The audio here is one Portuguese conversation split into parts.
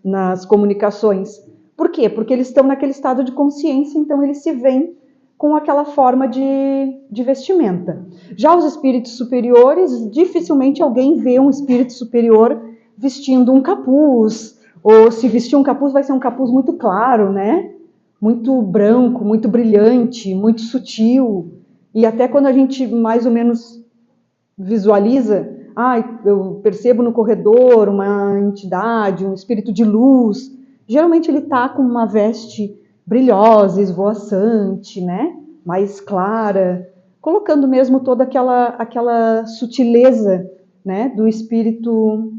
nas comunicações. Por quê? Porque eles estão naquele estado de consciência, então eles se veem com aquela forma de vestimenta. Já os espíritos superiores, dificilmente alguém vê um espírito superior vestindo um capuz, ou se vestir um capuz vai ser um capuz muito claro, né? Muito branco, muito brilhante, muito sutil. E até quando a gente mais ou menos visualiza, eu percebo no corredor uma entidade, um espírito de luz, geralmente ele está com uma veste brilhosa, esvoaçante, né? Mais clara, colocando mesmo toda aquela sutileza, né? Do espírito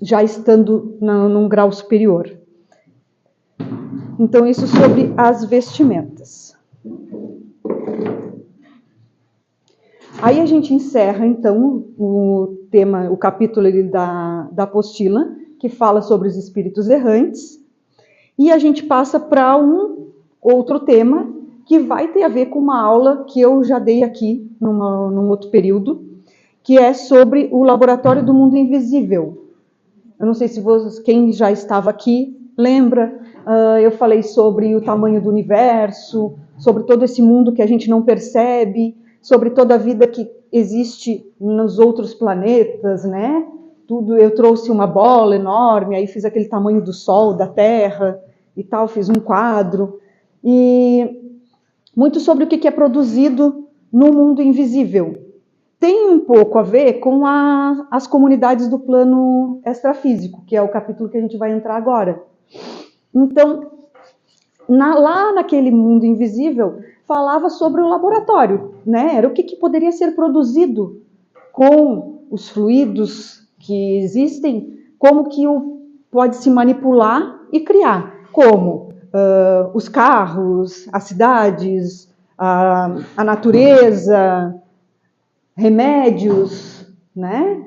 já estando num grau superior. Então, isso sobre as vestimentas. Aí a gente encerra, então, o capítulo da apostila, que fala sobre os espíritos errantes, e a gente passa para um outro tema que vai ter a ver com uma aula que eu já dei aqui num outro período, que é sobre o Laboratório do Mundo Invisível. Eu não sei se quem já estava aqui lembra, eu falei sobre o tamanho do universo, sobre todo esse mundo que a gente não percebe, sobre toda a vida que existe nos outros planetas, né? Tudo, eu trouxe uma bola enorme, aí fiz aquele tamanho do Sol, da Terra e tal, fiz um quadro. E muito sobre o que é produzido no mundo invisível. Tem um pouco a ver com as comunidades do plano extrafísico, que é o capítulo que a gente vai entrar agora. Então, lá naquele mundo invisível, falava sobre o laboratório, né? Era o que poderia ser produzido com os fluidos que existem, como que pode se manipular e criar, como os carros, as cidades, a natureza, remédios, né?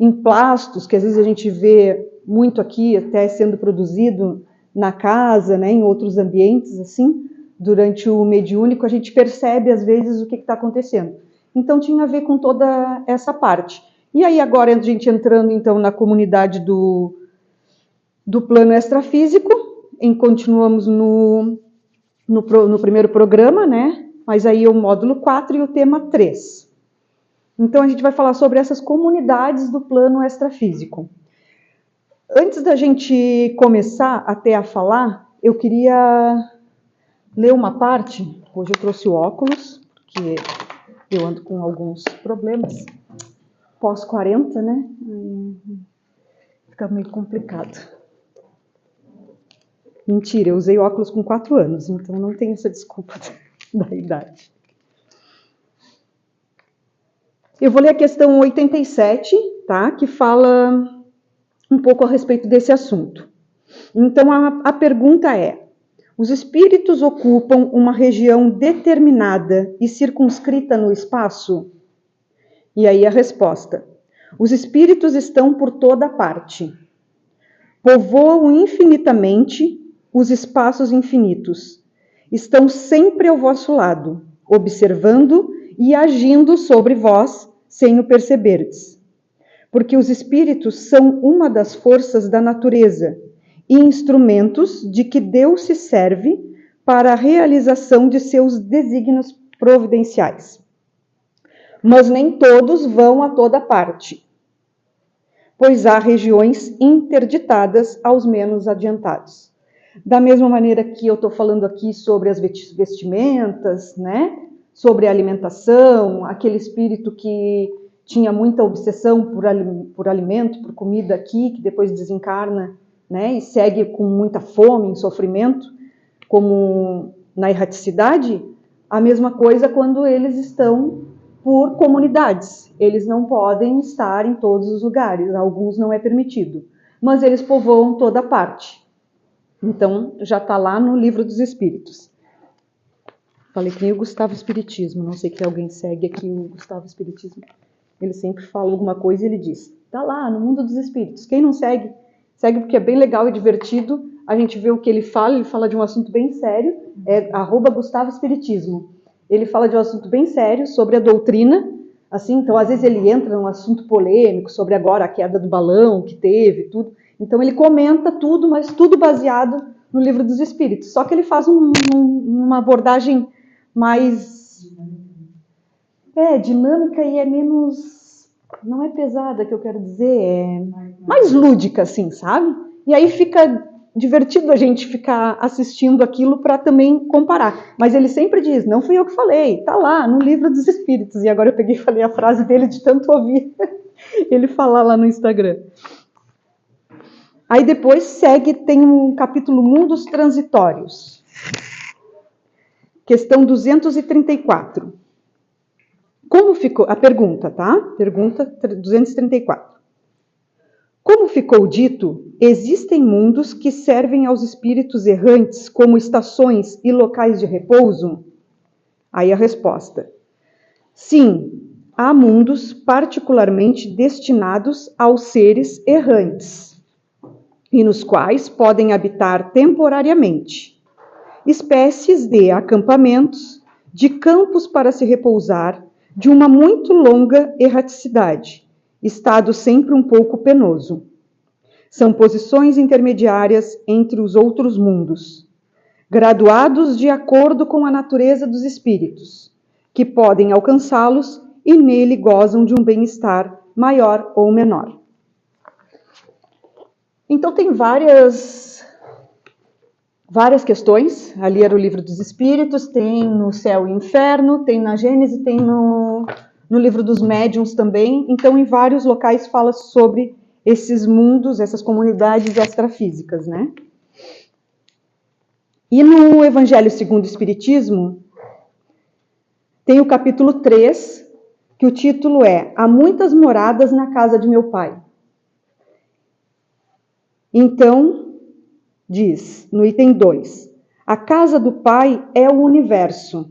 Emplastos, que às vezes a gente vê muito aqui, até sendo produzido na casa, né? Em outros ambientes, assim, durante o mediúnico, a gente percebe, às vezes, o que está acontecendo. Então, tinha a ver com toda essa parte. E aí, agora, a gente entrando, então, na comunidade do plano extrafísico, continuamos no primeiro programa, né? Mas aí é o módulo 4 e o tema 3. Então, a gente vai falar sobre essas comunidades do plano extrafísico. Antes da gente começar até a falar, eu queria ler uma parte. Hoje eu trouxe o óculos, porque eu ando com alguns problemas. Pós-40, né? Fica meio complicado. Mentira, eu usei óculos com 4 anos, então não tem essa desculpa da idade. Eu vou ler a questão 87, tá? Que fala um pouco a respeito desse assunto. Então, a pergunta é: os espíritos ocupam uma região determinada e circunscrita no espaço? E aí a resposta: os espíritos estão por toda parte. Povoam infinitamente os espaços infinitos. Estão sempre ao vosso lado, observando e agindo sobre vós sem o perceberdes. Porque os espíritos são uma das forças da natureza e instrumentos de que Deus se serve para a realização de seus desígnios providenciais. Mas nem todos vão a toda parte, pois há regiões interditadas aos menos adiantados. Da mesma maneira que eu estou falando aqui sobre as vestimentas, né? Sobre a alimentação, aquele espírito que tinha muita obsessão por alimento, por comida aqui, que depois desencarna, né? E segue com muita fome, em sofrimento, como na erraticidade. A mesma coisa quando eles estão por comunidades. Eles não podem estar em todos os lugares, alguns não é permitido, mas eles povoam toda parte. Então, já está lá no Livro dos Espíritos. Falei que nem o Gustavo Espiritismo, não sei que alguém segue aqui o Gustavo Espiritismo. Ele sempre fala alguma coisa e ele diz, está lá no Mundo dos Espíritos. Quem não segue, segue porque é bem legal e divertido. A gente vê o que ele fala de um assunto bem sério, é @Gustavo Espiritismo. Ele fala de um assunto bem sério sobre a doutrina, assim, então às vezes ele entra num assunto polêmico sobre agora a queda do balão que teve, tudo. Então ele comenta tudo, mas tudo baseado no Livro dos Espíritos. Só que ele faz uma abordagem mais dinâmica e é menos, não é pesada que eu quero dizer, é mais lúdica, assim, sabe? E aí fica divertido a gente ficar assistindo aquilo para também comparar. Mas ele sempre diz, não fui eu que falei, tá lá no Livro dos Espíritos. E agora eu peguei e falei a frase dele de tanto ouvir ele falar lá no Instagram. Aí depois segue, tem um capítulo Mundos Transitórios. Questão 234. Como ficou, a pergunta, tá? Pergunta 234. Como ficou dito, existem mundos que servem aos espíritos errantes como estações e locais de repouso? Aí a resposta. Sim, há mundos particularmente destinados aos seres errantes, e nos quais podem habitar temporariamente. Espécies de acampamentos, de campos para se repousar, de uma muito longa erraticidade, estado sempre um pouco penoso. São posições intermediárias entre os outros mundos, graduados de acordo com a natureza dos espíritos, que podem alcançá-los e nele gozam de um bem-estar maior ou menor. Então tem várias questões, ali era o Livro dos Espíritos, tem no Céu e Inferno, tem na Gênese, tem no Livro dos Médiuns também, então em vários locais fala sobre esses mundos, essas comunidades extrafísicas, né? E no Evangelho segundo o Espiritismo, tem o capítulo 3, que o título é Há muitas moradas na casa de meu pai. Então, diz, no item 2, a casa do pai é o universo.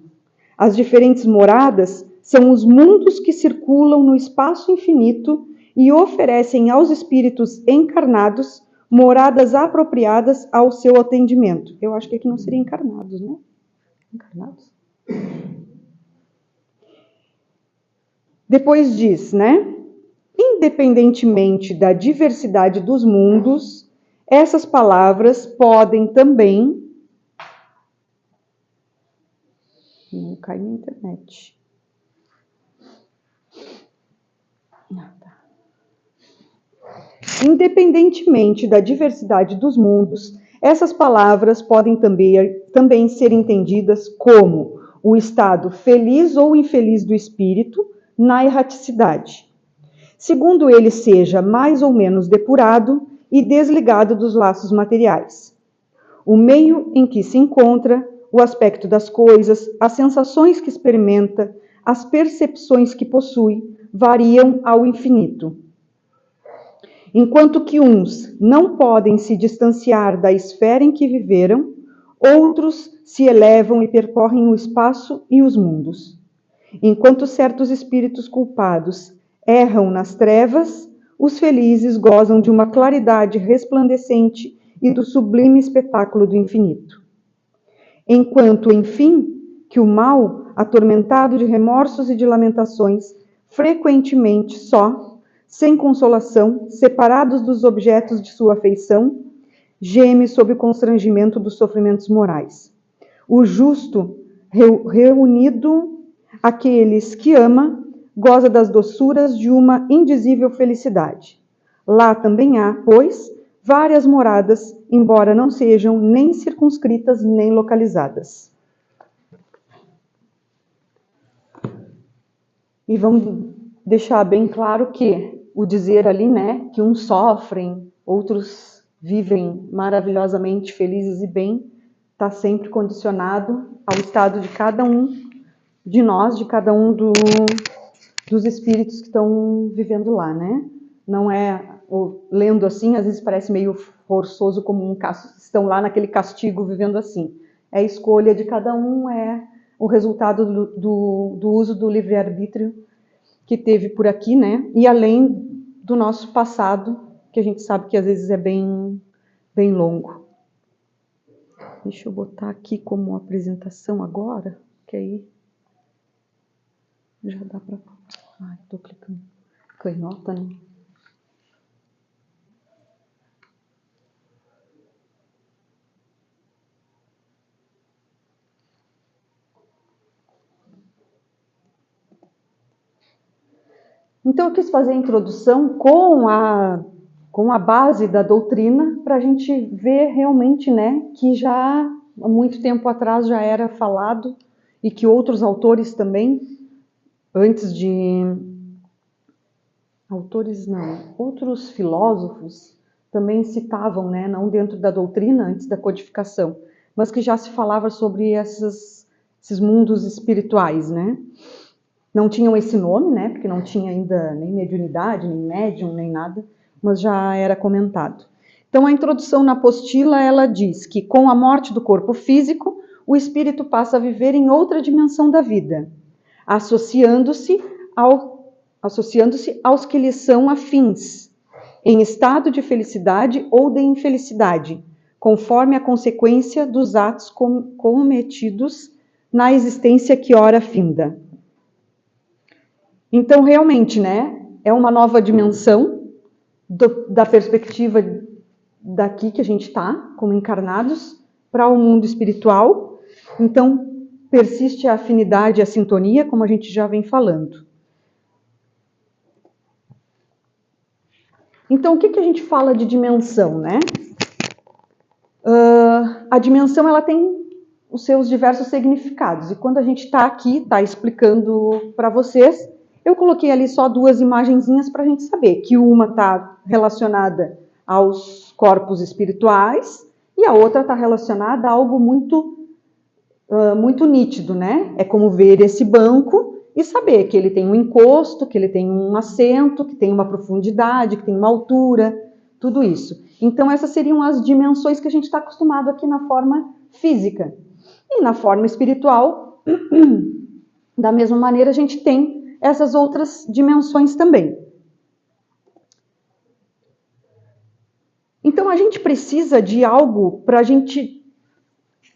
As diferentes moradas são os mundos que circulam no espaço infinito e oferecem aos espíritos encarnados moradas apropriadas ao seu atendimento. Eu acho que aqui não seria encarnados, né? Encarnados? Depois diz, né? Independentemente da diversidade dos mundos, essas palavras podem também... Não cai na internet. Independentemente da diversidade dos mundos, essas palavras podem também ser entendidas como o estado feliz ou infeliz do espírito na erraticidade, segundo ele seja mais ou menos depurado e desligado dos laços materiais. O meio em que se encontra, o aspecto das coisas, as sensações que experimenta, as percepções que possui, variam ao infinito. Enquanto que uns não podem se distanciar da esfera em que viveram, outros se elevam e percorrem o espaço e os mundos. Enquanto certos espíritos culpados erram nas trevas, os felizes gozam de uma claridade resplandecente e do sublime espetáculo do infinito. Enquanto, enfim, que o mal, atormentado de remorsos e de lamentações, frequentemente só, sem consolação, separados dos objetos de sua afeição, geme sob o constrangimento dos sofrimentos morais. O justo, reunido àqueles que ama, goza das doçuras de uma indizível felicidade. Lá também há, pois, várias moradas, embora não sejam nem circunscritas nem localizadas. E vamos deixar bem claro que o dizer ali, né, que uns sofrem, outros vivem maravilhosamente felizes e bem, está sempre condicionado ao estado de cada um de nós, de cada um dos espíritos que estão vivendo lá, né? Não é, lendo assim, às vezes parece meio forçoso, como estão lá naquele castigo vivendo assim. É a escolha de cada um, é o resultado do uso do livre-arbítrio que teve por aqui, né? E além do nosso passado, que a gente sabe que às vezes é bem longo. Deixa eu botar aqui como apresentação agora, que aí já dá para... Ai, tô clicando. Canhota, né? Então, eu quis fazer a introdução com a base da doutrina, para a gente ver realmente, né, que já há muito tempo atrás já era falado, e que outros autores também, outros filósofos também citavam, né, não dentro da doutrina, antes da codificação, mas que já se falava sobre esses mundos espirituais, né? Não tinham esse nome, né, porque não tinha ainda nem mediunidade, nem médium, nem nada, mas já era comentado. Então, a introdução na apostila, ela diz que com a morte do corpo físico, o espírito passa a viver em outra dimensão da vida, associando-se aos que lhe são afins, em estado de felicidade ou de infelicidade, conforme a consequência dos atos cometidos na existência que ora finda. Então, realmente, né, é uma nova dimensão da perspectiva daqui que a gente está, como encarnados, para o mundo espiritual. Então, persiste a afinidade e a sintonia, como a gente já vem falando. Então, o que a gente fala de dimensão, né? A dimensão, ela tem os seus diversos significados. E quando a gente está aqui, está explicando para vocês, eu coloquei ali só 2 imagenzinhas para a gente saber que uma está relacionada aos corpos espirituais e a outra está relacionada a algo muito nítido, né? É como ver esse banco e saber que ele tem um encosto, que ele tem um assento, que tem uma profundidade, que tem uma altura, tudo isso. Então, essas seriam as dimensões que a gente está acostumado aqui na forma física. E na forma espiritual, da mesma maneira, a gente tem essas outras dimensões também. Então, a gente precisa de algo para a gente,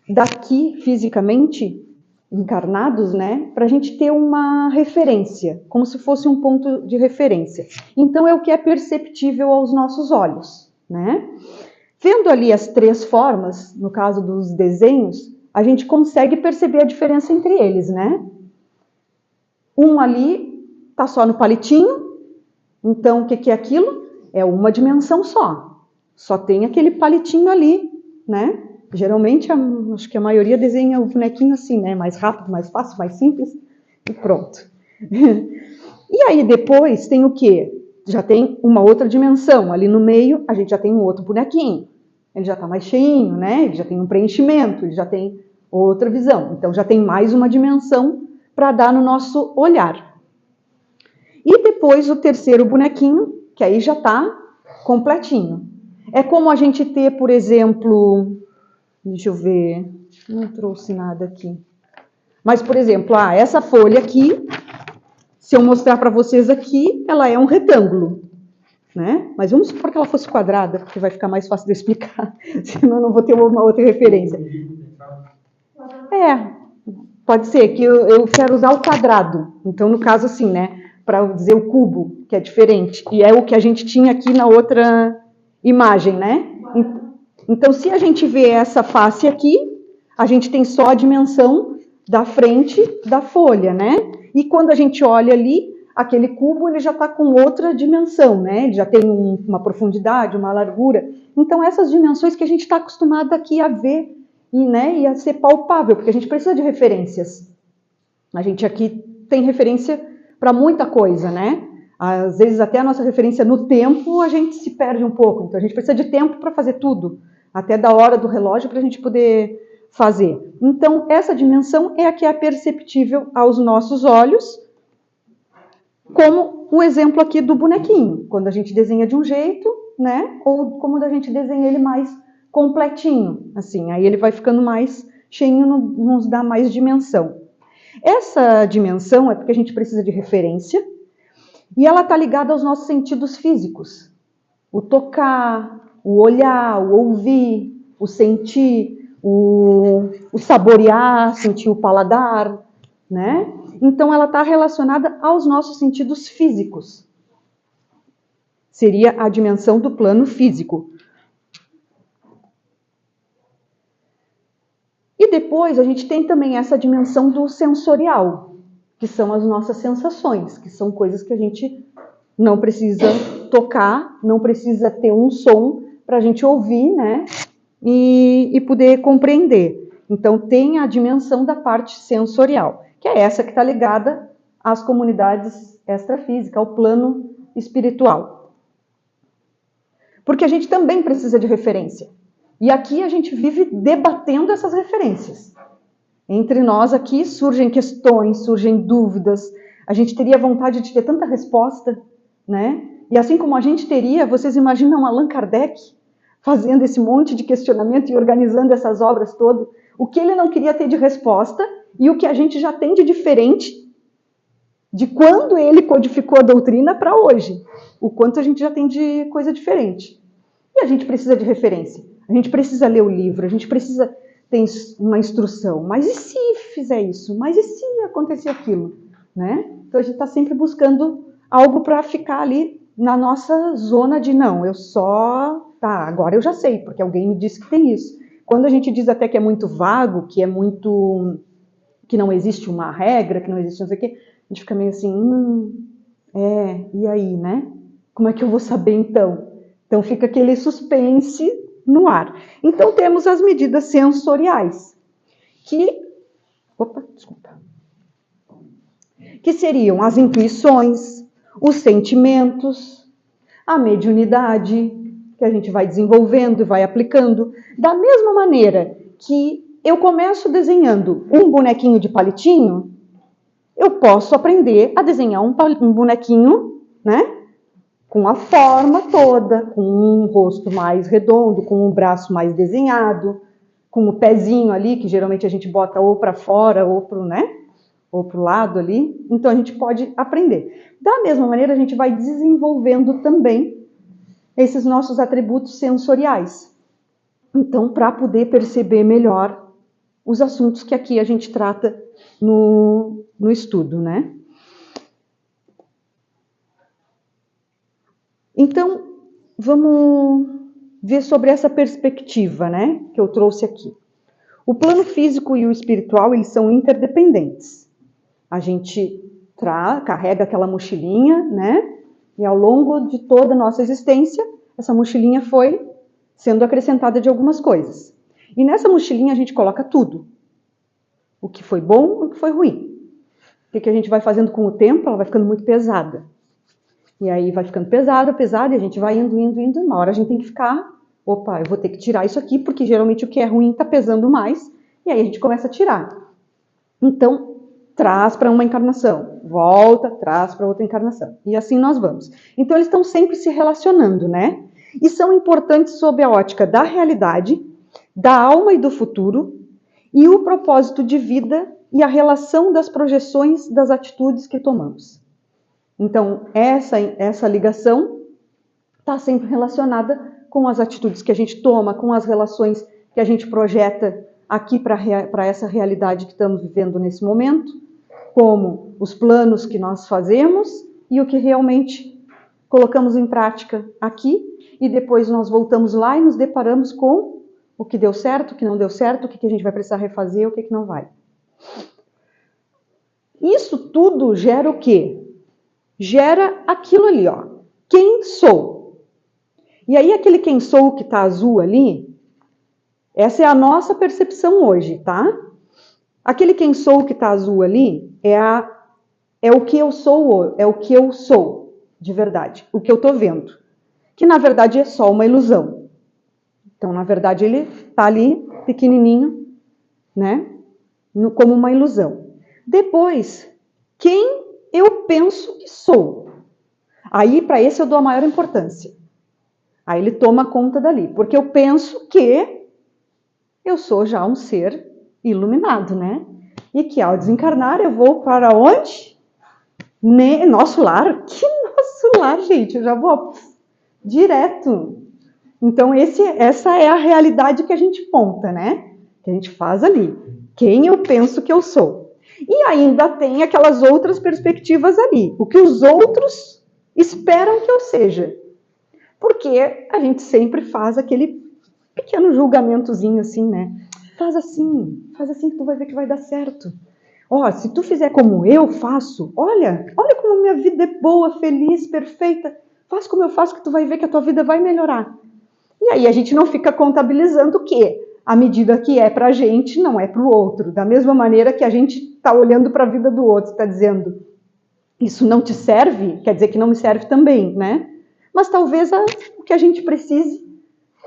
daqui fisicamente, encarnados, né, para a gente ter uma referência, como se fosse um ponto de referência. Então, é o que é perceptível aos nossos olhos, né? Vendo ali as 3 formas, no caso dos desenhos, a gente consegue perceber a diferença entre eles, né? Um ali está só no palitinho, então o que é aquilo? É uma dimensão só. Só tem aquele palitinho ali, né? Geralmente, acho que a maioria desenha o bonequinho assim, né? Mais rápido, mais fácil, mais simples, e pronto. E aí depois tem o quê? Já tem uma outra dimensão. Ali no meio, a gente já tem um outro bonequinho. Ele já está mais cheinho, né? Ele já tem um preenchimento, ele já tem outra visão. Então, já tem mais uma dimensão para dar no nosso olhar. E depois o terceiro bonequinho, que aí já está completinho. É como a gente ter, por exemplo... Deixa eu ver... Não trouxe nada aqui. Mas, por exemplo, essa folha aqui, se eu mostrar para vocês aqui, ela é um retângulo, né? Mas vamos supor que ela fosse quadrada, porque vai ficar mais fácil de explicar, senão eu não vou ter uma outra referência. Pode ser que eu quero usar o quadrado. Então, no caso, assim, né? Para dizer o cubo, que é diferente. E é o que a gente tinha aqui na outra imagem, né? Então, se a gente vê essa face aqui, a gente tem só a dimensão da frente da folha, né? E quando a gente olha ali, aquele cubo ele já está com outra dimensão, né? Ele já tem uma profundidade, uma largura. Então, essas dimensões que a gente está acostumado aqui a ver e a ser palpável, porque a gente precisa de referências. A gente aqui tem referência para muita coisa, né? Às vezes até a nossa referência no tempo a gente se perde um pouco. Então, a gente precisa de tempo para fazer tudo. Até da hora do relógio para a gente poder fazer. Então, essa dimensão é a que é perceptível aos nossos olhos, como o exemplo aqui do bonequinho. Quando a gente desenha de um jeito, né? Ou como a gente desenha ele mais completinho, assim. Aí ele vai ficando mais cheinho, nos dá mais dimensão. Essa dimensão é porque a gente precisa de referência e ela está ligada aos nossos sentidos físicos. O tocar, o olhar, o ouvir, o sentir, o saborear, sentir o paladar, né? Então, ela está relacionada aos nossos sentidos físicos. Seria a dimensão do plano físico. E depois, a gente tem também essa dimensão do sensorial, que são as nossas sensações, que são coisas que a gente não precisa tocar, não precisa ter um som para a gente ouvir, né? E poder compreender. Então, tem a dimensão da parte sensorial, que é essa que está ligada às comunidades extrafísicas, ao plano espiritual. Porque a gente também precisa de referência. E aqui a gente vive debatendo essas referências. Entre nós aqui surgem questões, surgem dúvidas. A gente teria vontade de ter tanta resposta, né? E assim como a gente teria, vocês imaginam Allan Kardec fazendo esse monte de questionamento e organizando essas obras todas, o que ele não queria ter de resposta e o que a gente já tem de diferente de quando ele codificou a doutrina para hoje. O quanto a gente já tem de coisa diferente. E a gente precisa de referência. A gente precisa ler o livro, a gente precisa ter uma instrução. Mas e se fizer isso? Mas e se acontecer aquilo? Né? Então a gente está sempre buscando algo para ficar ali na nossa zona de não, eu só... Tá, agora eu já sei, porque alguém me disse que tem isso. Quando a gente diz até que é muito vago, que é muito... que não existe uma regra, que não existe não sei o quê, a gente fica meio assim, e aí, né? Como é que eu vou saber então? Então fica aquele suspense no ar. Então temos as medidas sensoriais, que seriam as intuições, os sentimentos, a mediunidade, que a gente vai desenvolvendo e vai aplicando. Da mesma maneira que eu começo desenhando um bonequinho de palitinho, eu posso aprender a desenhar um bonequinho, né? Com a forma toda, com um rosto mais redondo, com um braço mais desenhado, com o pezinho ali, que geralmente a gente bota ou para fora ou para, né? Ou para o lado ali. Então a gente pode aprender. Da mesma maneira, a gente vai desenvolvendo também esses nossos atributos sensoriais. Então, para poder perceber melhor os assuntos que aqui a gente trata no estudo, né? Então, vamos ver sobre essa perspectiva, né, que eu trouxe aqui. O plano físico e o espiritual, eles são interdependentes. A gente carrega aquela mochilinha, né, e ao longo de toda a nossa existência, essa mochilinha foi sendo acrescentada de algumas coisas. E nessa mochilinha a gente coloca tudo. O que foi bom, o que foi ruim. O que a gente vai fazendo com o tempo, ela vai ficando muito pesada. E aí vai ficando pesada, e a gente vai indo. Uma hora a gente tem que ficar, eu vou ter que tirar isso aqui, porque geralmente o que é ruim está pesando mais, e aí a gente começa a tirar. Então, traz para uma encarnação, volta, traz para outra encarnação. E assim nós vamos. Então, eles estão sempre se relacionando, né? E são importantes sob a ótica da realidade, da alma e do futuro, e o propósito de vida e a relação das projeções das atitudes que tomamos. Então, essa ligação está sempre relacionada com as atitudes que a gente toma, com as relações que a gente projeta aqui para essa realidade que estamos vivendo nesse momento, como os planos que nós fazemos e o que realmente colocamos em prática aqui, e depois nós voltamos lá e nos deparamos com o que deu certo, o que não deu certo, o que a gente vai precisar refazer, o que não vai. Isso tudo gera o quê? Gera aquilo ali, ó. Quem sou? E aí aquele quem sou que tá azul ali, essa é a nossa percepção hoje, tá? Aquele quem sou que tá azul ali é o que eu sou, é o que eu sou, de verdade, o que eu tô vendo. Que na verdade é só uma ilusão. Então, na verdade, ele tá ali, pequenininho, né? Como uma ilusão. Depois, quem eu penso que sou? Aí, para esse, eu dou a maior importância. Aí ele toma conta dali, porque eu penso que eu sou já um ser iluminado, né? E que ao desencarnar eu vou para onde? Nosso lar? Que nosso lar, gente? Eu já vou direto. Então, essa é a realidade que a gente ponta, né? Que a gente faz ali. Quem eu penso que eu sou. E ainda tem aquelas outras perspectivas ali. O que os outros esperam que eu seja. Porque a gente sempre faz aquele pequeno julgamentozinho assim, né? Faz assim que tu vai ver que vai dar certo. Ó, se tu fizer como eu faço, olha como minha vida é boa, feliz, perfeita. Faz como eu faço que tu vai ver que a tua vida vai melhorar. E aí a gente não fica contabilizando que a medida que é para a gente não é para o outro. Da mesma maneira que a gente está olhando para a vida do outro, está dizendo, isso não te serve, quer dizer que não me serve também, né? Mas talvez o que a gente precise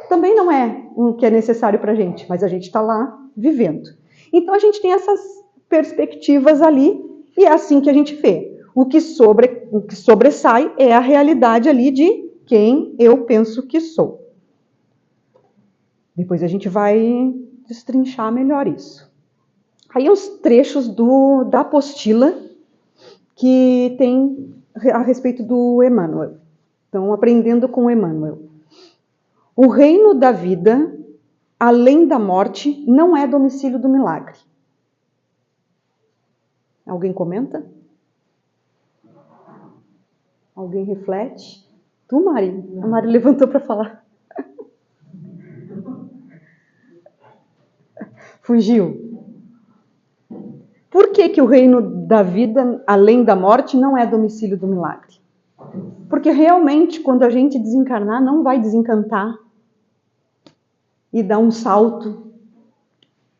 também não é o que é necessário para a gente, mas a gente está lá vivendo. Então a gente tem essas perspectivas ali e é assim que a gente vê. O que sobressai é a realidade ali de quem eu penso que sou. Depois a gente vai destrinchar melhor isso. Aí os trechos da apostila que tem a respeito do Emmanuel. Então, aprendendo com o Emmanuel. O reino da vida, além da morte, não é domicílio do milagre. Alguém comenta? Alguém reflete? Tu, Mari? A Mari levantou para falar. Fugiu. Por que o reino da vida, além da morte, não é domicílio do milagre? Porque realmente, quando a gente desencarnar, não vai desencantar e dar um salto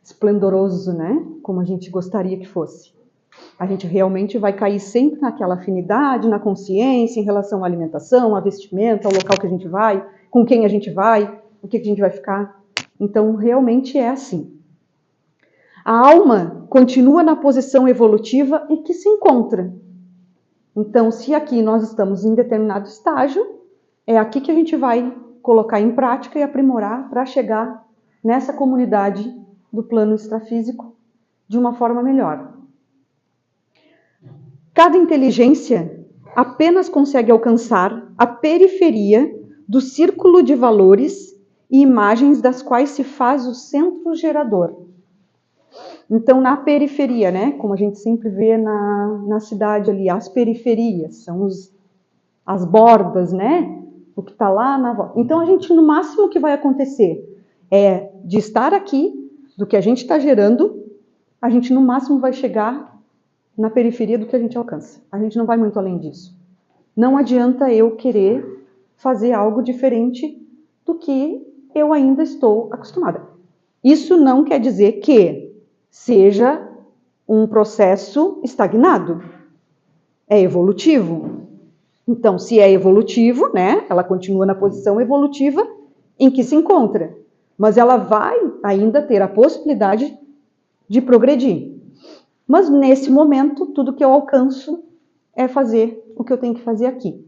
esplendoroso, né? Como a gente gostaria que fosse. A gente realmente vai cair sempre naquela afinidade, na consciência, em relação à alimentação, à vestimenta, ao local que a gente vai, com quem a gente vai, o que a gente vai ficar. Então, realmente é assim. A alma continua na posição evolutiva em que se encontra. Então, se aqui nós estamos em determinado estágio, é aqui que a gente vai colocar em prática e aprimorar para chegar nessa comunidade do plano extrafísico de uma forma melhor. Cada inteligência apenas consegue alcançar a periferia do círculo de valores e imagens das quais se faz o centro gerador. Então, na periferia, né, como a gente sempre vê na cidade ali, as periferias, são as bordas, né, o que está lá na volta. Então, a gente, no máximo que vai acontecer é de estar aqui, do que a gente está gerando, a gente, no máximo, vai chegar na periferia do que a gente alcança. A gente não vai muito além disso. Não adianta eu querer fazer algo diferente do que eu ainda estou acostumada. Isso não quer dizer que seja um processo estagnado. É evolutivo. Então, se é evolutivo, né, ela continua na posição evolutiva em que se encontra. Mas ela vai ainda ter a possibilidade de progredir. Mas, nesse momento, tudo que eu alcanço é fazer o que eu tenho que fazer aqui.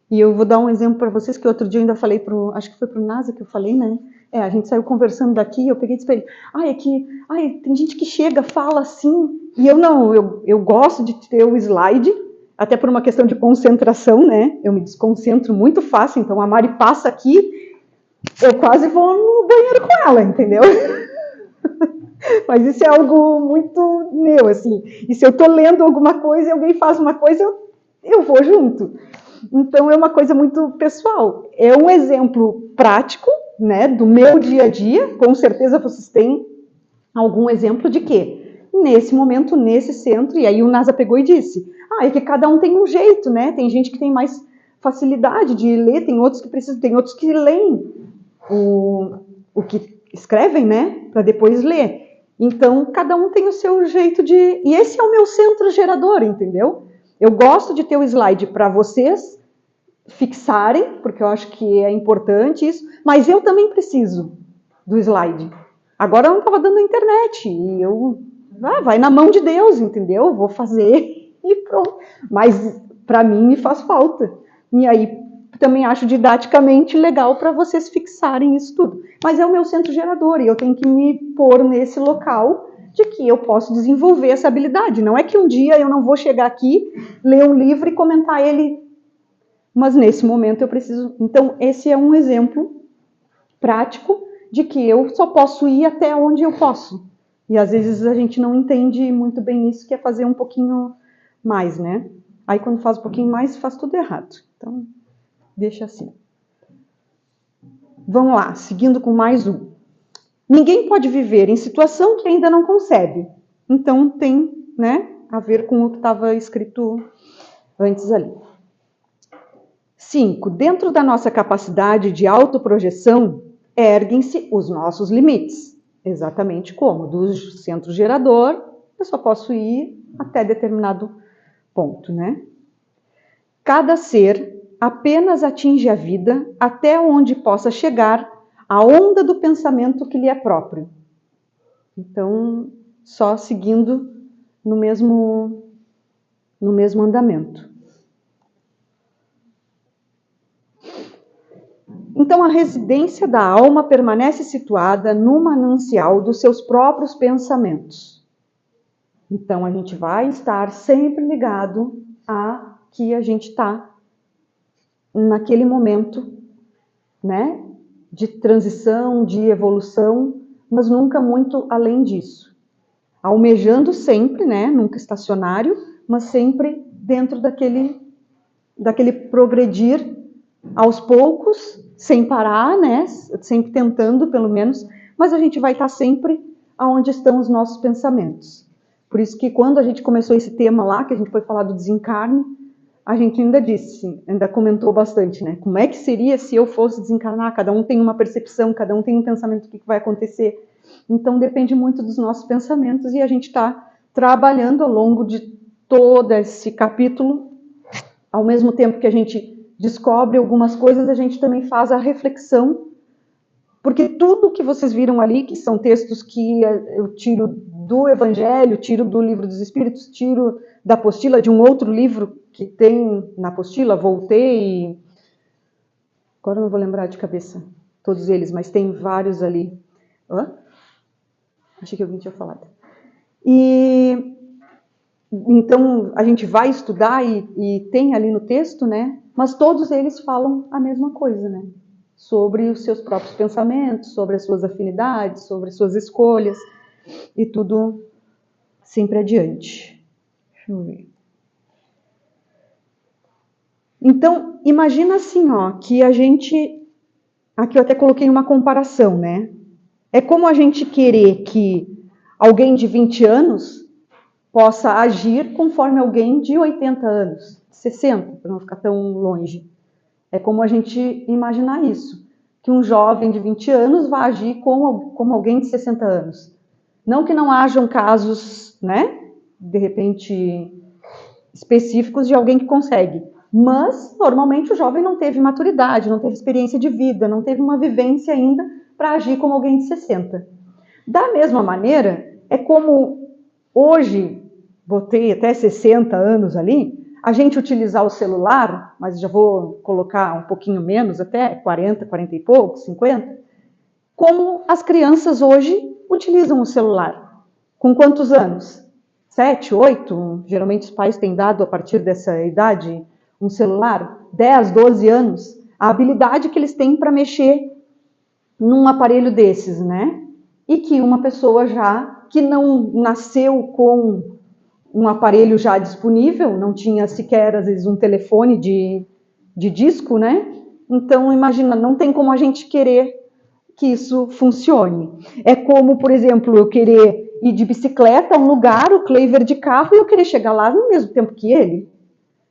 E eu vou dar um exemplo para vocês, que outro dia eu ainda falei acho que foi pro NASA que eu falei, né? A gente saiu conversando daqui, eu peguei e disse para ele, tem gente que chega, fala assim, e eu gosto de ter o slide, até por uma questão de concentração, né? Eu me desconcentro muito fácil, então a Mari passa aqui, eu quase vou no banheiro com ela, entendeu? Mas isso é algo muito meu, assim. E se eu estou lendo alguma coisa e alguém faz uma coisa, eu vou junto. Então, é uma coisa muito pessoal. É um exemplo prático, né, do meu dia a dia. Com certeza vocês têm algum exemplo de que, nesse momento, nesse centro, e aí o NASA pegou e disse, é que cada um tem um jeito, né? Tem gente que tem mais facilidade de ler, tem outros que precisam, tem outros que leem o que escrevem, né, para depois ler. Então, cada um tem o seu jeito de... E esse é o meu centro gerador, entendeu? Eu gosto de ter o slide para vocês fixarem, porque eu acho que é importante isso, mas eu também preciso do slide. Agora eu não estava dando a internet, e eu... vai na mão de Deus, entendeu? Vou fazer e pronto. Mas, para mim, me faz falta. E aí, também acho didaticamente legal para vocês fixarem isso tudo. Mas é o meu centro gerador e eu tenho que me pôr nesse local de que eu posso desenvolver essa habilidade. Não é que um dia eu não vou chegar aqui, ler um livro e comentar ele, mas nesse momento eu preciso... Então, esse é um exemplo prático de que eu só posso ir até onde eu posso. E às vezes a gente não entende muito bem isso, que é fazer um pouquinho mais, né? Aí quando faz um pouquinho mais, faz tudo errado. Então... deixa assim. Vamos lá, seguindo com mais um. Ninguém pode viver em situação que ainda não concebe. Então tem, né, a ver com o que estava escrito antes ali. 5. Dentro da nossa capacidade de autoprojeção, erguem-se os nossos limites. Exatamente como? Do centro gerador, eu só posso ir até determinado ponto, né? Cada ser apenas atinge a vida até onde possa chegar a onda do pensamento que lhe é próprio. Então, só seguindo no mesmo andamento. Então, a residência da alma permanece situada no manancial dos seus próprios pensamentos. Então, a gente vai estar sempre ligado a que a gente está naquele momento, né, de transição, de evolução, mas nunca muito além disso. Almejando sempre, né, nunca estacionário, mas sempre dentro daquele progredir aos poucos, sem parar, né, sempre tentando pelo menos, mas a gente vai estar sempre aonde estão os nossos pensamentos. Por isso que quando a gente começou esse tema lá, que a gente foi falar do desencarne, a gente ainda comentou bastante, né? Como é que seria se eu fosse desencarnar? Cada um tem uma percepção, cada um tem um pensamento do que vai acontecer. Então depende muito dos nossos pensamentos e a gente está trabalhando ao longo de todo esse capítulo. Ao mesmo tempo que a gente descobre algumas coisas, a gente também faz a reflexão, porque tudo que vocês viram ali, que são textos que eu tiro do Evangelho, tiro do Livro dos Espíritos, tiro da apostila de um outro livro que tem na apostila, voltei, agora não vou lembrar de cabeça todos eles, mas tem vários ali. Achei que alguém tinha falado. E então a gente vai estudar e tem ali no texto, né? Mas todos eles falam a mesma coisa, né? Sobre os seus próprios pensamentos, sobre as suas afinidades, sobre as suas escolhas e tudo sempre adiante. Deixa eu ver. Então, imagina assim, ó, que a gente... Aqui eu até coloquei uma comparação, né? É como a gente querer que alguém de 20 anos possa agir conforme alguém de 80 anos, 60, para não ficar tão longe. É como a gente imaginar isso, que um jovem de 20 anos vai agir como alguém de 60 anos. Não que não hajam casos, né, de repente, específicos de alguém que consegue, mas, normalmente, o jovem não teve maturidade, não teve experiência de vida, não teve uma vivência ainda para agir como alguém de 60. Da mesma maneira, é como hoje, botei até 60 anos ali, a gente utilizar o celular, mas já vou colocar um pouquinho menos, até 40, 40 e poucos, 50, como as crianças hoje utilizam o celular. Com quantos anos? 7, 8? Geralmente os pais têm dado, a partir dessa idade, um celular. 10, 12 anos. A habilidade que eles têm para mexer num aparelho desses, né? E que uma pessoa já, que não nasceu com um aparelho já disponível, não tinha sequer, às vezes, um telefone de disco, né? Então, imagina, não tem como a gente querer que isso funcione. É como, por exemplo, eu querer ir de bicicleta a um lugar, o Cleiver de carro, e eu querer chegar lá no mesmo tempo que ele.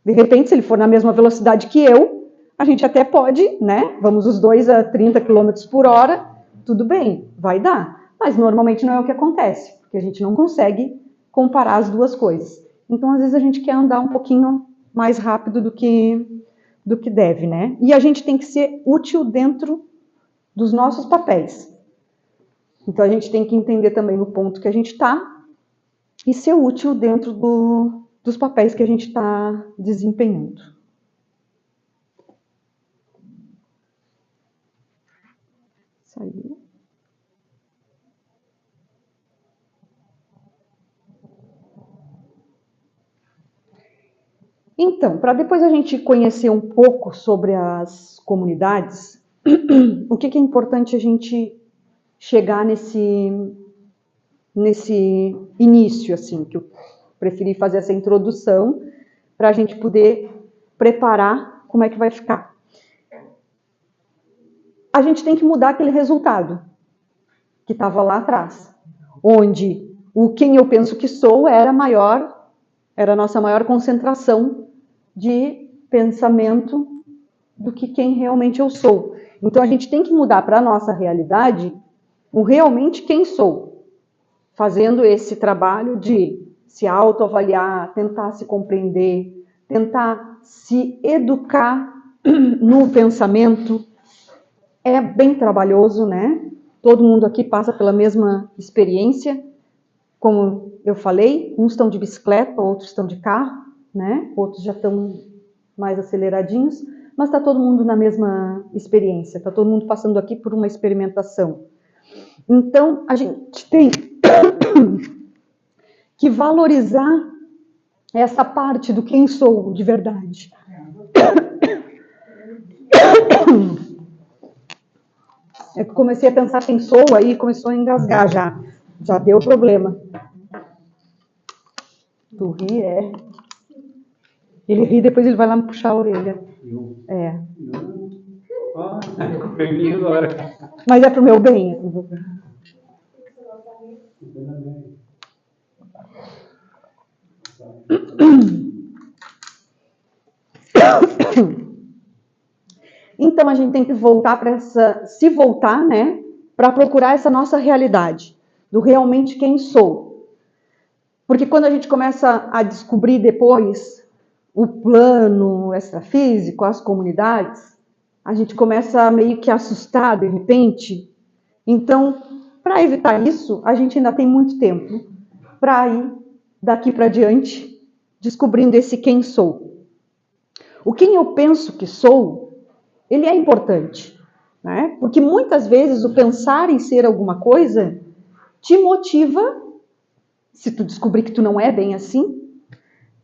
De repente, se ele for na mesma velocidade que eu, a gente até pode, né? Vamos os dois a 30 km por hora, tudo bem, vai dar. Mas normalmente não é o que acontece, porque a gente não consegue comparar as duas coisas. Então, às vezes, a gente quer andar um pouquinho mais rápido do que deve, né? E a gente tem que ser útil dentro dos nossos papéis. Então, a gente tem que entender também no ponto que a gente está e ser útil dentro dos papéis que a gente está desempenhando. Saiu. Então, para depois a gente conhecer um pouco sobre as comunidades, o que é importante a gente chegar nesse início, assim, que eu preferi fazer essa introdução para a gente poder preparar como é que vai ficar. A gente tem que mudar aquele resultado que estava lá atrás, onde o quem eu penso que sou era a nossa maior concentração de pensamento do que quem realmente eu sou. Então a gente tem que mudar para a nossa realidade o realmente quem sou, fazendo esse trabalho de se autoavaliar, tentar se compreender, tentar se educar no pensamento. É bem trabalhoso, né? Todo mundo aqui passa pela mesma experiência. Como eu falei, uns estão de bicicleta, outros estão de carro, né? Outros já estão mais aceleradinhos, mas está todo mundo na mesma experiência, está todo mundo passando aqui por uma experimentação. Então, a gente tem que valorizar essa parte do quem sou de verdade. É que comecei a pensar quem sou, aí começou a engasgar já deu problema. Tu ri, é. Ele ri, depois ele vai lá me puxar a orelha. É. Mas é pro meu bem. Então a gente tem que voltar para se voltar, né, para procurar essa nossa realidade, do realmente quem sou. Porque quando a gente começa a descobrir depois o plano extrafísico, as comunidades, a gente começa a meio que assustar de repente. Então, para evitar isso, a gente ainda tem muito tempo para ir daqui para diante descobrindo esse quem sou. O quem eu penso que sou, ele é importante, né? Porque muitas vezes o pensar em ser alguma coisa te motiva, se tu descobrir que tu não é bem assim,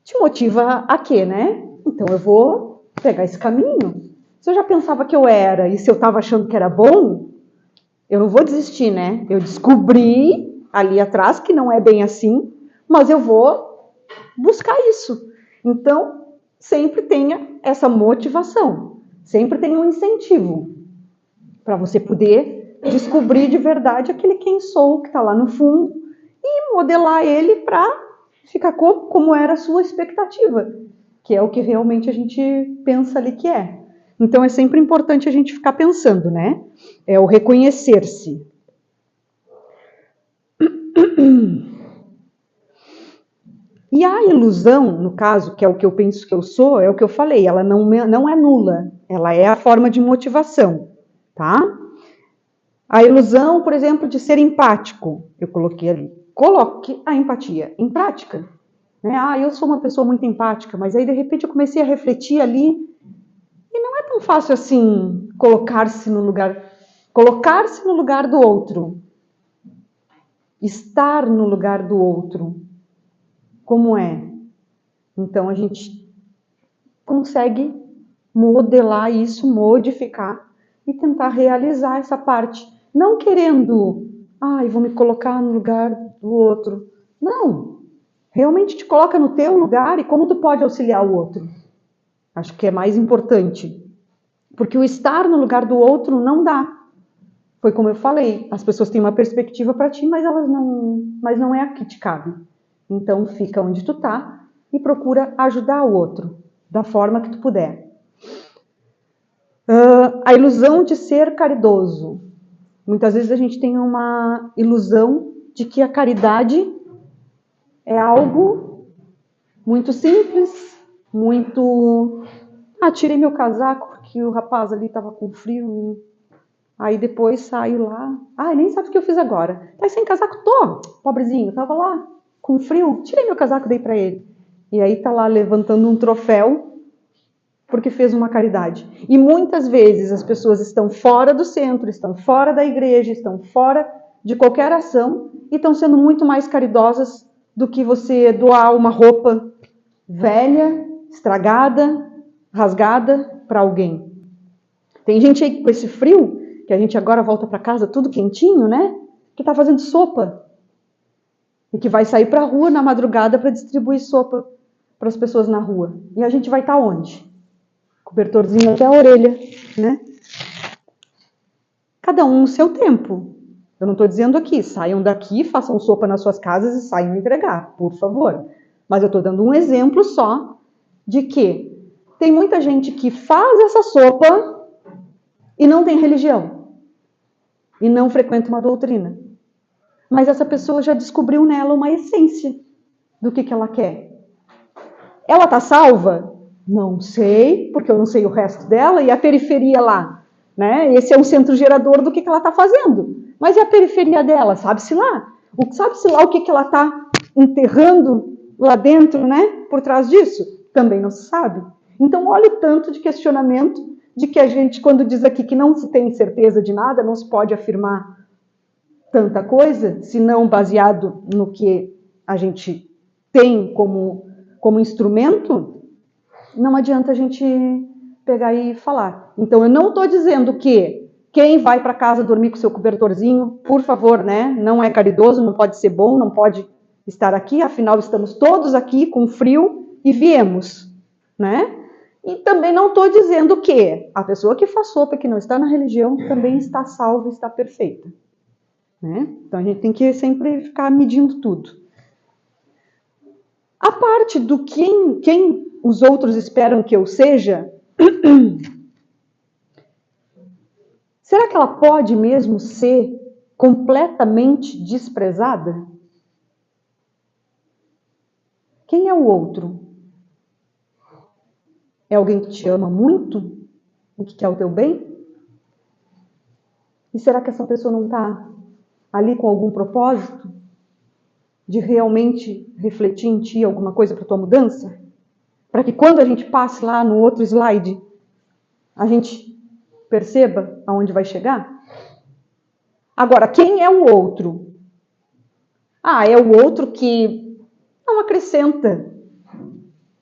te motiva a quê, né? Então eu vou pegar esse caminho. Se eu já pensava que eu era e se eu estava achando que era bom, eu não vou desistir, né? Eu descobri ali atrás que não é bem assim, mas eu vou buscar isso. Então, sempre tenha essa motivação, sempre tenha um incentivo para você poder descobrir de verdade aquele quem sou que está lá no fundo e modelar ele para ficar como era a sua expectativa, que é o que realmente a gente pensa ali que é. Então é sempre importante a gente ficar pensando, né? É o reconhecer-se. E a ilusão, no caso, que é o que eu penso que eu sou, é o que eu falei, ela não é nula, ela é a forma de motivação, tá? A ilusão, por exemplo, de ser empático, eu coloquei ali. Coloque a empatia em prática. Né? Eu sou uma pessoa muito empática, mas aí de repente eu comecei a refletir ali e não é tão fácil assim colocar-se no lugar do outro, estar no lugar do outro. Como é? Então a gente consegue modelar isso, modificar e tentar realizar essa parte. Não querendo, vou me colocar no lugar do outro. Não. Realmente te coloca no teu lugar e como tu pode auxiliar o outro. Acho que é mais importante. Porque o estar no lugar do outro não dá. Foi como eu falei, as pessoas têm uma perspectiva para ti, mas não é a que te cabe. Então fica onde tu tá e procura ajudar o outro da forma que tu puder. A ilusão de ser caridoso. Muitas vezes a gente tem uma ilusão de que a caridade é algo muito simples, muito... tirei meu casaco porque o rapaz ali estava com frio. Aí depois saio lá. Nem sabe o que eu fiz agora. Tá sem casaco? Tô, pobrezinho. Tava lá com frio. Tirei meu casaco, dei para ele. E aí tá lá levantando um troféu porque fez uma caridade. E muitas vezes as pessoas estão fora do centro, estão fora da igreja, estão fora de qualquer ação e estão sendo muito mais caridosas do que você doar uma roupa velha, estragada, rasgada para alguém. Tem gente aí com esse frio, que a gente agora volta para casa tudo quentinho, né? Que está fazendo sopa. E que vai sair para a rua na madrugada para distribuir sopa para as pessoas na rua. E a gente vai estar onde? Cobertorzinho até a orelha, né? Cada um no seu tempo. Eu não estou dizendo aqui, saiam daqui, façam sopa nas suas casas e saiam entregar, por favor. Mas eu estou dando um exemplo só de que tem muita gente que faz essa sopa e não tem religião. E não frequenta uma doutrina. Mas essa pessoa já descobriu nela uma essência do que ela quer. Ela está salva? Não sei, porque eu não sei o resto dela. E a periferia lá? Né? Esse é um centro gerador do que ela está fazendo. Mas e a periferia dela? Sabe-se lá? Sabe-se lá o que ela está enterrando lá dentro, né? Por trás disso? Também não se sabe. Então, olha o tanto de questionamento de que a gente, quando diz aqui que não se tem certeza de nada, não se pode afirmar tanta coisa, se não baseado no que a gente tem como instrumento, não adianta a gente pegar e falar. Então, eu não estou dizendo que quem vai para casa dormir com seu cobertorzinho, por favor, né? Não é caridoso, não pode ser bom, não pode estar aqui, afinal estamos todos aqui com frio e viemos, né? E também não estou dizendo que a pessoa que faz sopa, que não está na religião, também está salva, está perfeita. Né? Então a gente tem que sempre ficar medindo tudo. A parte do quem os outros esperam que eu seja, será que ela pode mesmo ser completamente desprezada? Quem é o outro? É alguém que te ama muito e que quer o teu bem? E será que essa pessoa não está ali com algum propósito de realmente refletir em ti alguma coisa para a tua mudança? Para que quando a gente passe lá no outro slide, a gente perceba aonde vai chegar? Agora, quem é o outro? É o outro que não acrescenta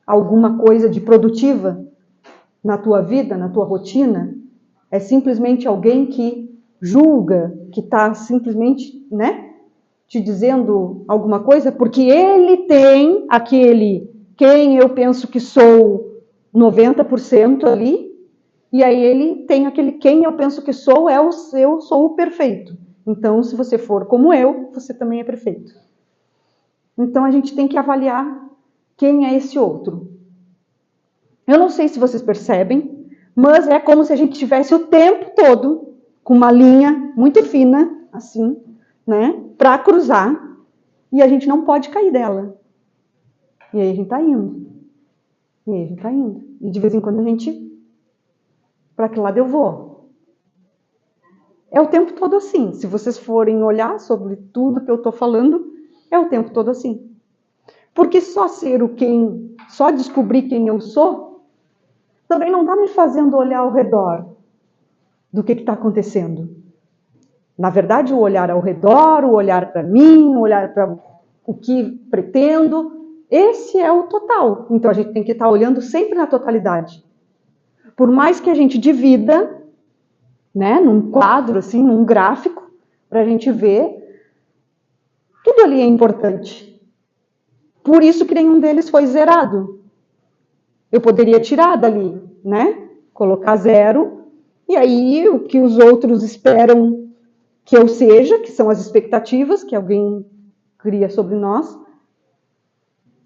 alguma coisa de produtiva na tua vida, na tua rotina. É simplesmente alguém que julga, que está simplesmente, né, te dizendo alguma coisa, porque ele tem aquele quem eu penso que sou 90% ali, e aí ele tem aquele quem eu penso que sou, eu sou o perfeito. Então, se você for como eu, você também é perfeito. Então, a gente tem que avaliar quem é esse outro. Eu não sei se vocês percebem, mas é como se a gente tivesse o tempo todo com uma linha muito fina, assim, né, para cruzar, e a gente não pode cair dela. E aí a gente tá indo. E aí a gente tá indo. E de vez em quando a gente, para que lado eu vou? É o tempo todo assim. Se vocês forem olhar sobre tudo que eu tô falando, é o tempo todo assim. Porque só só descobrir quem eu sou, também não está me fazendo olhar ao redor do que está acontecendo. Na verdade, o olhar ao redor, o olhar para mim, o olhar para o que pretendo, esse é o total. Então, a gente tem que estar olhando sempre na totalidade. Por mais que a gente divida, né, num quadro, assim, num gráfico, para a gente ver, tudo ali é importante. Por isso que nenhum deles foi zerado. Eu poderia tirar dali, né? Colocar 0, e aí o que os outros esperam que eu seja, que são as expectativas que alguém cria sobre nós,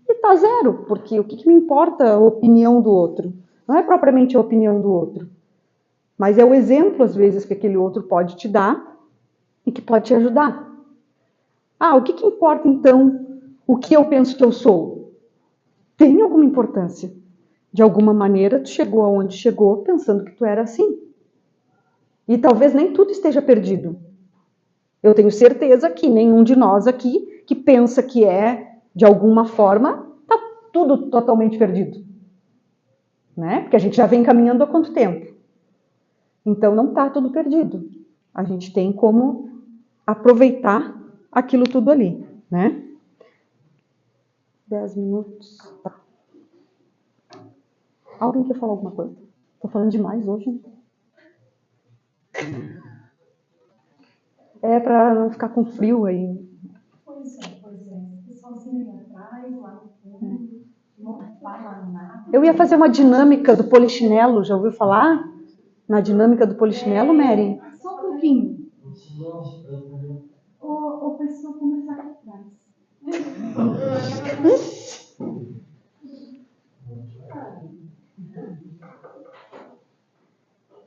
e tá 0, porque o que me importa a opinião do outro? Não é propriamente a opinião do outro, mas é o exemplo, às vezes, que aquele outro pode te dar e que pode te ajudar. O que importa, então, o que eu penso que eu sou? Tem alguma importância. De alguma maneira, tu chegou aonde chegou pensando que tu era assim. E talvez nem tudo esteja perdido. Eu tenho certeza que nenhum de nós aqui que pensa que é, de alguma forma, tá tudo totalmente perdido. Né? Porque a gente já vem caminhando há quanto tempo? Então não tá tudo perdido. A gente tem como aproveitar aquilo tudo ali, né? 10 minutos. Tá. Alguém quer falar alguma coisa? Tô falando demais hoje. É para não ficar com frio aí. Pois é. Sozinho atrás, lá no fundo, não fala nada. Eu ia fazer uma dinâmica do polichinelo, já ouviu falar? Na dinâmica do polichinelo, Mary? Só um pouquinho. Ou pessoa começar aqui atrás.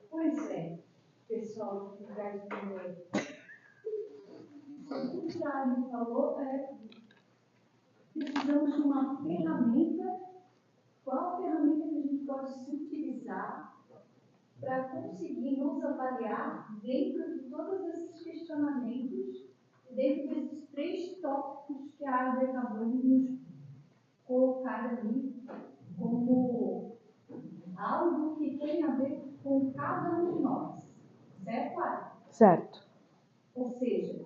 Pois é, pessoal que traz dinheiro. O que a Ari falou precisamos de uma ferramenta. Qual ferramenta que a gente pode se utilizar para conseguir nos avaliar dentro de todos esses questionamentos, dentro desses 3 tópicos que a Ari acabou de nos colocar ali como algo que tem a ver com cada um de nós. Certo, Ari? Certo. Ou seja,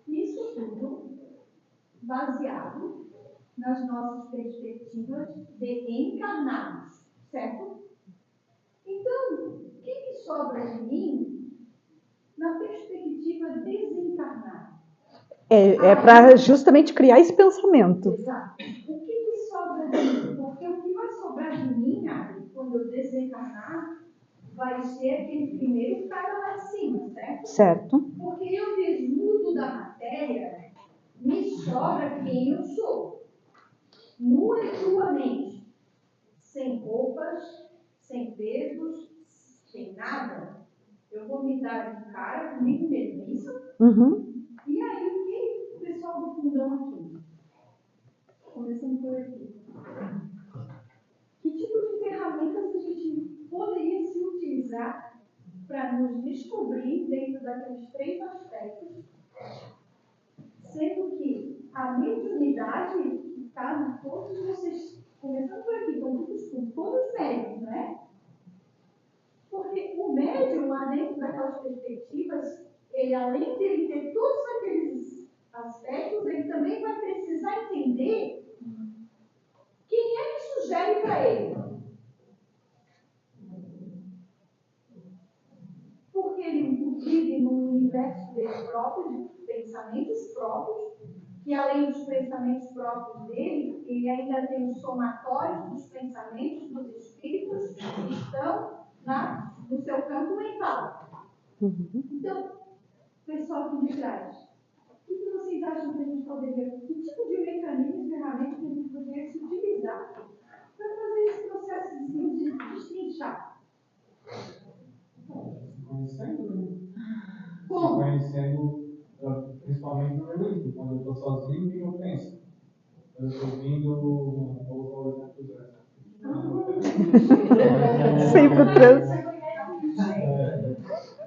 isso tudo baseado nas nossas perspectivas de encarnados, certo? Então, o que sobra de mim na perspectiva desencarnada? É para justamente criar esse pensamento. Exato. O que sobra de mim? Porque o que vai sobrar de mim, Ari, quando eu desencarnar, vai ser aquele primeiro cara lá em cima, certo? Certo. Porque eu desnudo da matéria, me sobra quem eu sou. Nua e cruamente, sem roupas, sem pesos, sem nada. Eu vou me dar de cara comigo mesmo, isso? Uhum. E aí, o pessoal do fundão aqui? Começando por aqui. Que tipo de ferramentas a gente poderia se utilizar para nos descobrir dentro daqueles 3 aspectos, sendo que a mediunidade está em todos vocês, começando por aqui, estão todos médios, né? Porque o médium, lá dentro daquelas perspectivas, ele, além de ele ter todos aqueles aspectos, ele também vai precisar entender quem é que sugere para ele. Porque ele vive num universo dele próprio, de pensamentos próprios, que além dos pensamentos próprios dele, ele ainda tem os somatórios dos pensamentos dos espíritos que estão no seu campo mental. Então, pessoal aqui de trás, o que vocês acham que a gente poderia, que tipo de mecanismo, ferramenta que a gente poderia se utilizar para fazer esse processo de destrinchar? Como? Conhecendo, principalmente no meu íntimo, quando eu estou sozinho, o que eu penso? Eu estou ouvindo, vou usar o exemplo Sempre penso.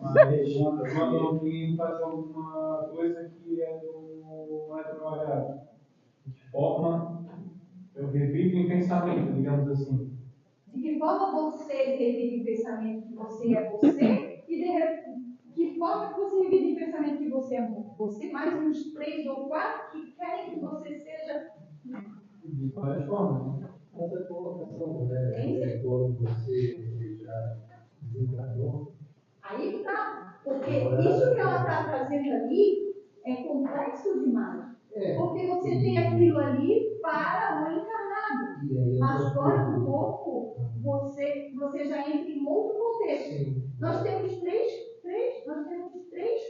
mas quando alguém faz alguma coisa que não é do meu agrado, de que forma eu revivo em pensamento, digamos assim. De que forma você revive em pensamento que você é você e de que forma que você revive em pensamento que você é você, mais uns 3 ou 4 que querem que você seja. De várias formas, né? Essa colocação, né? Quando você já desencarnou. Aí tá. Porque isso que ela está trazendo ali é complexo demais. Porque você tem aquilo ali para o encarnado. Mas fora do corpo, você já entra em outro contexto. Sim. Nós temos três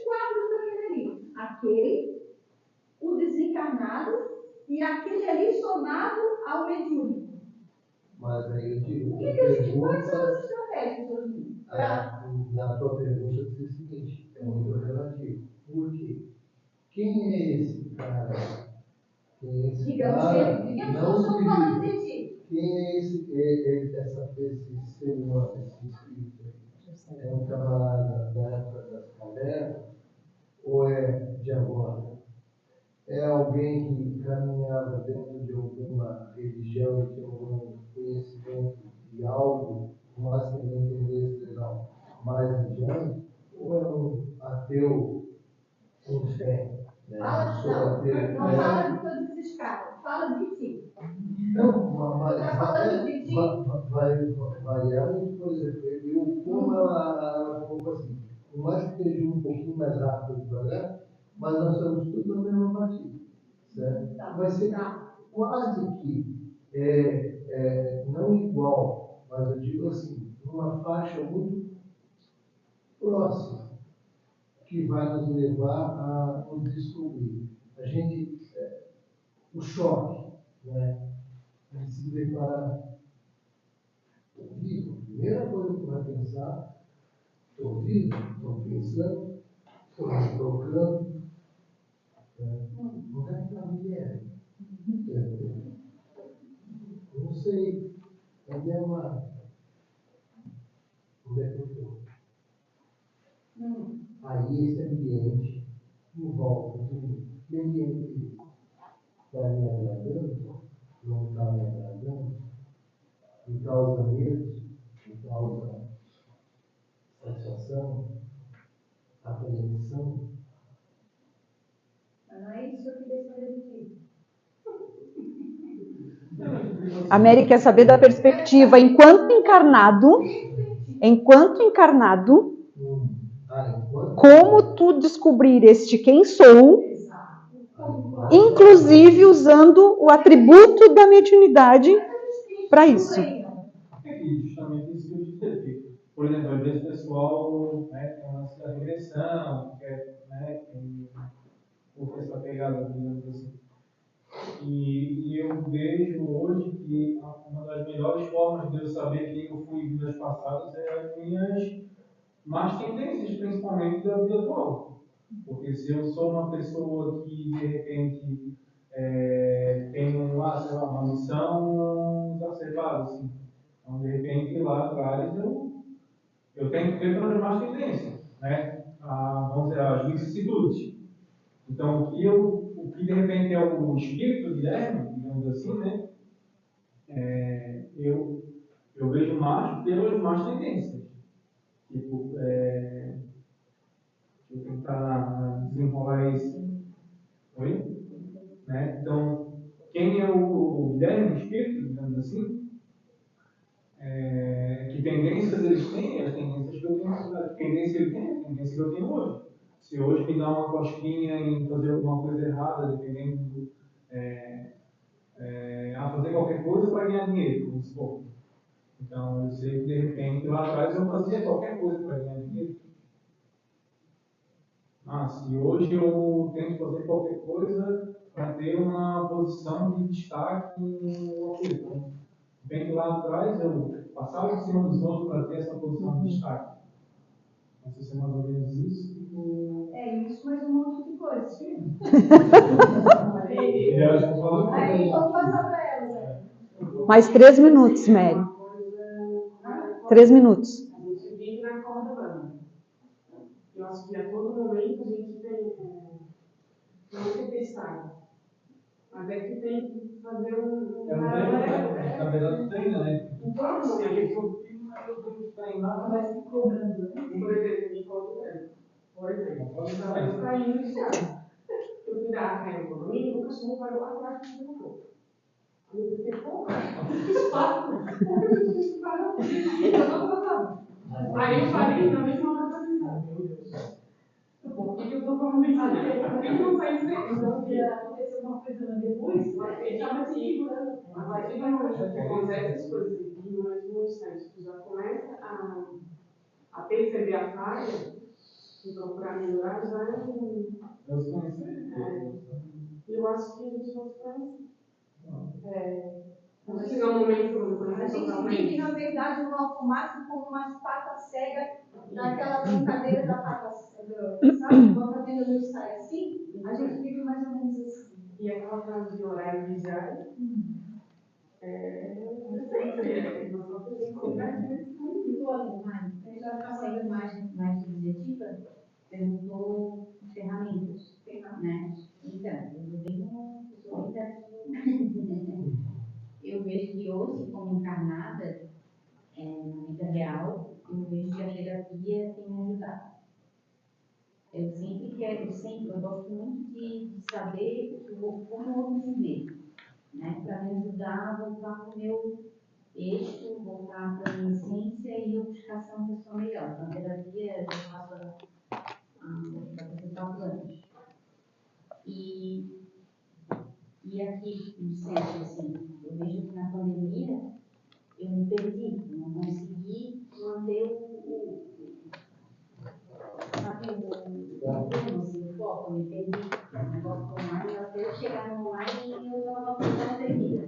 quadros daquele ali. Aquele, o desencarnado e aquele ali somado ao mediúnico. Mas aí eu digo, Quais são as estratégias hoje? na tua pergunta diz o seguinte, é muito relativo. Por quê? Quem é esse cara? Quem é esse cara? Digamos que eu estou falando de ti. Quem é esse ser humano, esse espírito? É um camarada da época das cavernas ou é de agora? É alguém que caminhava dentro de alguma religião e tinha algum conhecimento de algo, mas que não entendesse não, mais adiante? Ou é um ateu com fé? Né? Não fala de todos esses caras, fala de ti. Não, Você está falando de ti? vai variar muito, por exemplo, como ela colocou assim, por mais que esteja um pouquinho mais rápido devagar, mas nós estamos todos na mesma partida, certo? Vai ser quase que, não igual, mas eu digo assim, numa faixa muito próxima. que vai nos levar a nos descobrir. A gente, o choque, né? A gente se depara vivo. A primeira coisa que vai pensar, estou vivo, estou pensando, estou me tocando. Onde é que está a mulher? Não sei. Cadê a Marta? Onde é que eu estou? Aí esse ambiente em volta de mim. Que ambiente está me agradando? Não está me agradando? Me causa medo? Me causa satisfação? Apreensão? Mas não é isso que eu queria saber do que. A Mary quer saber da perspectiva enquanto encarnado, como tu descobrir este quem sou, inclusive usando o atributo da mediunidade para isso. É que justamente isso que eu disse. Por exemplo, às vezes o pessoal, né, tem uma lance da regressão, tem essa pegada, digamos assim. E eu vejo hoje que uma das melhores formas de eu saber quem eu fui em vidas passadas é as minhas más tendências, principalmente da vida atual. Porque se eu sou uma pessoa que, de repente, tem sei lá, uma missão exacerbada, assim. Então, de repente, lá atrás, eu tenho que ver pelas más tendências, né? Vamos dizer, as vicissitudes. Então, o que de repente é o espírito de Guilherme, digamos assim, né? Eu vejo mais pelas más tendências. Tipo, deixa eu tentar desenrolar isso. Oi? Né? Então, quem é o Guilherme, o espírito, digamos assim, que tendências eles têm, as tendências que eu tenho, a tendência ele tem, a tendência que eu tenho hoje. Se hoje me dá uma cosquinha em fazer alguma coisa errada, dependendo a fazer qualquer coisa para ganhar dinheiro, vamos supor. Então, eu sei que de repente lá atrás eu fazia qualquer coisa para ganhar dinheiro. Se hoje eu tento fazer qualquer coisa para ter uma posição de destaque em uma coisa. Bem que lá atrás eu passava por cima dos outros para ter essa posição de destaque. Não sei se é mais ou menos isso. Isso, mas um monte de coisa. Aí, vamos passar para elas. Mais 3 minutos, Mary. 3 minutos. A gente vive na corda bamba. Eu acho que a todo momento a gente tem uma tempestade. Mas é que tem que fazer um paralelo. Na verdade, treina, né? Em todo momento. Eu tenho que treinar. Vai se cobrando. Por exemplo, me cobrando. Por exemplo, eu caí no estado. Eu fui dar a caixa no condomínio, o cachorro parou atrás do meu. Eu pensei, pô, que espaço! O parou. Eu não passava. Aí eu parei na mesma hora para pensar, meu Deus. Por que eu estou falando isso? Por que não está isso aí? Então, Aconteceu uma coisa depois, ele estava te segurando. A partir do momento que acontece as coisas e no mesmo instante tu já começa a perceber a falha e procurar melhorar, já é um. Eu acho que a gente não se conhece. Não chega um momento que eu não me conheço totalmente. A gente vive, na verdade, no automático como umas patas cegas daquela brincadeira da pata cega, sabe? Quando a venda não sai assim, a gente vive mais ou menos assim. E aquela frase de horário vigiário A imagem mais subjetiva perguntou ferramentas, né? Então, eu sou bem eu vejo que hoje, como encarnada, na vida real, eu vejo que a terapia tem me ajudado. Eu gosto muito de saber como eu vou me ver, né? Para me ajudar a voltar para o meu eixo, voltar para a minha essência e eu buscar ser uma pessoa melhor. Na terapia, eu faço há 4 anos. E aqui, no centro, assim, eu vejo que na pandemia eu me perdi, não consegui manter foco, eu me perdi. O negócio online, até eu chegar no online e eu estava fazendo perdida.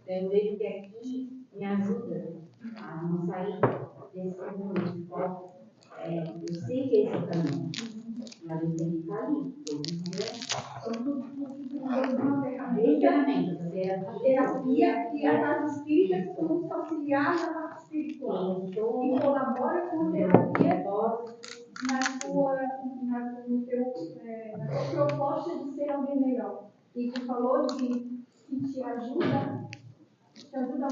Então, eu vejo que aqui me ajuda a não sair desse mundo, desse foco. Eu sei que esse é o caminho, mas eu tenho que estar ali. São tudo uma Bem ferramenta. ferramenta, A terapia e a casa espírita como nos auxiliar na parte espiritual. E colabora com a terapia na tua proposta de ser alguém melhor. E tu falou de que te ajuda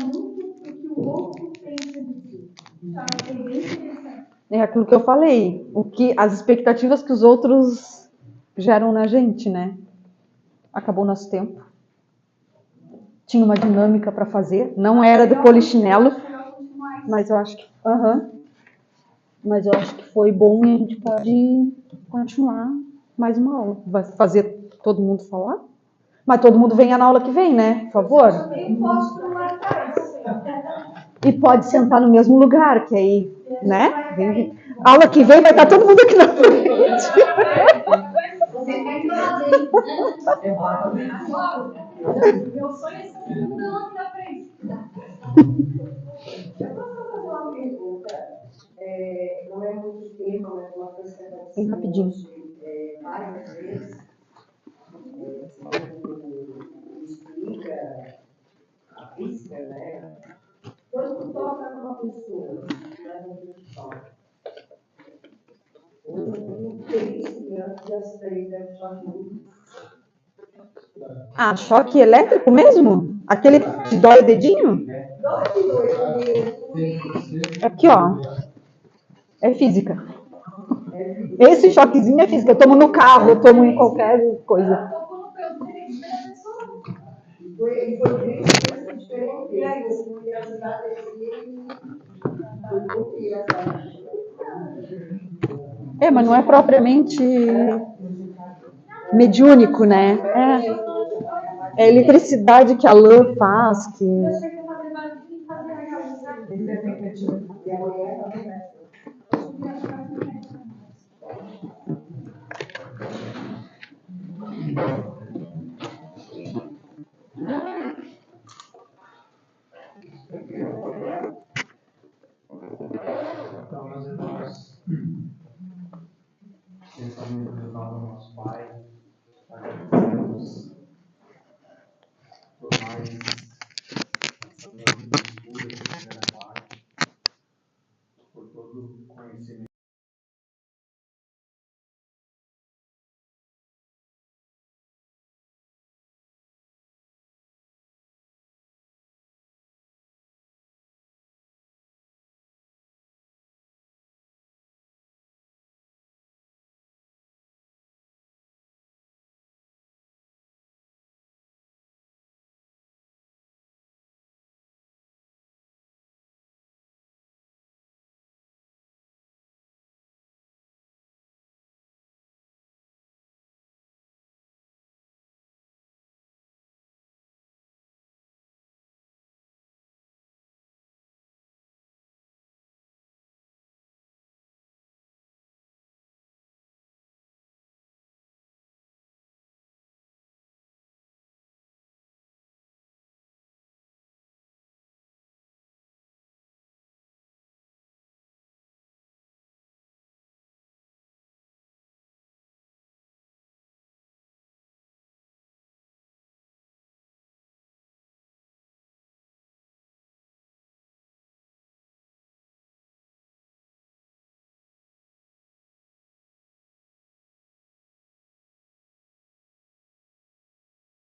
muito o que o outro pensa de ti. Então, é bem interessante. É aquilo que eu falei, as expectativas que os outros geram na gente, né? Acabou o nosso tempo. Tinha uma dinâmica para fazer, não era do polichinelo, mas eu acho que, mas eu acho que foi bom e a gente pode continuar mais uma aula. Vai fazer todo mundo falar? Mas todo mundo venha na aula que vem, né? Por favor. Eu posso pular atrás. E pode sentar no mesmo lugar, que aí, né? Aula que vem vai estar todo mundo aqui na frente. Você quer que eu odeie? Meu sonho é ser o segundo ano da frente. Eu posso fazer uma pergunta? Não é muito tempo, mas uma coisa que aconteceu Bem rapidinho. hoje, várias vezes. Explica a física, né? Quando tu toca numa pessoa, o interesse das três é choque muito. Ah, choque elétrico mesmo? Aquele que dói o dedinho? Aqui, ó. É física. Esse choquezinho é física. Eu tomo no carro, eu tomo em qualquer coisa. Foi bem diferente. E aí, eu fui ajudar ele foi muito engraçado. Mas não é propriamente mediúnico, né? É a eletricidade que a lã faz, que... E a mulher também.